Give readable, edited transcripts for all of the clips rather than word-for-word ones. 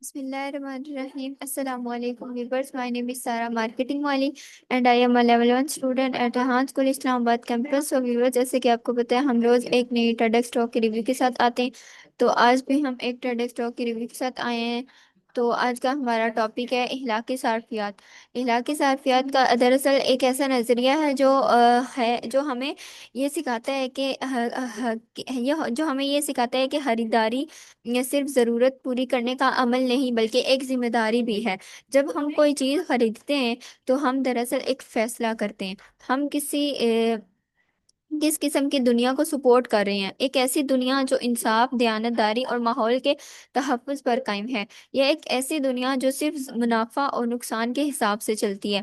بسم اللہ الرحمن الرحیم. السلام علیکم ویورز. مائی نیم از سارا مارکیٹنگ والی and I am level 1 student at Rehan school Islamabad campus. So viewers, جیسے کہ آپ کو پتہ ہے ہم روز ایک نئی ٹیڈ اسٹاک کی ریویو کے ساتھ آتے ہیں. تو آج بھی ہم ایک ٹیڈ اسٹاک کی ریویو کے ساتھ آئے ہیں. تو آج کا ہمارا ٹاپک ہے اخلاقی صارفیات. اخلاقی صارفیات کا دراصل ایک ایسا نظریہ ہے جو ہمیں یہ سکھاتا ہے کہ خریداری یہ صرف ضرورت پوری کرنے کا عمل نہیں بلکہ ایک ذمہ داری بھی ہے. جب ہم کوئی چیز خریدتے ہیں تو ہم دراصل ایک فیصلہ کرتے ہیں. ہم کس قسم کی دنیا کو سپورٹ کر رہے ہیں. ایک ایسی دنیا جو انصاف، دیانتداری اور ماحول کے تحفظ پر قائم ہے، یا ایک ایسی دنیا جو صرف منافع اور نقصان کے حساب سے چلتی ہے.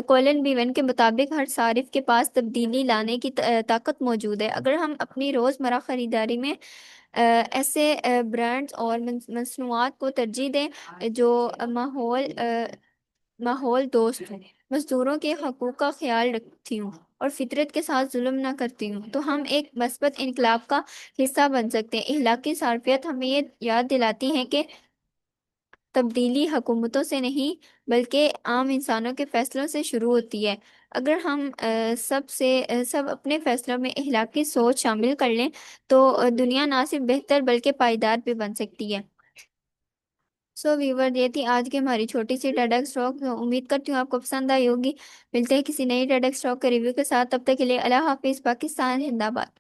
کولن بیون کے مطابق ہر صارف کے پاس تبدیلی لانے کی طاقت موجود ہے. اگر ہم اپنی روزمرہ خریداری میں ایسے برانڈز اور مصنوعات کو ترجیح دیں جو ماحول دوست ہوں، مزدوروں کے حقوق کا خیال رکھتی ہوں اور فطرت کے ساتھ ظلم نہ کرتی ہوں، تو ہم ایک مثبت انقلاب کا حصہ بن سکتے ہیں. اخلاقی صارفیت ہمیں یہ یاد دلاتی ہے کہ تبدیلی حکومتوں سے نہیں بلکہ عام انسانوں کے فیصلوں سے شروع ہوتی ہے. اگر ہم سب اپنے فیصلوں میں اخلاقی سوچ شامل کر لیں تو دنیا نہ صرف بہتر بلکہ پائیدار بھی بن سکتی ہے. سو ویور، یہ تھی آج کی ہماری چھوٹی سی ٹیڈ اسٹاک. امید کرتی ہوں آپ کو پسند آئی ہوگی. ملتے ہیں کسی نئی ٹیڈ اسٹاک کے ریویو کے ساتھ. تب تک کے لیے اللہ حافظ. پاکستان زندہ باد.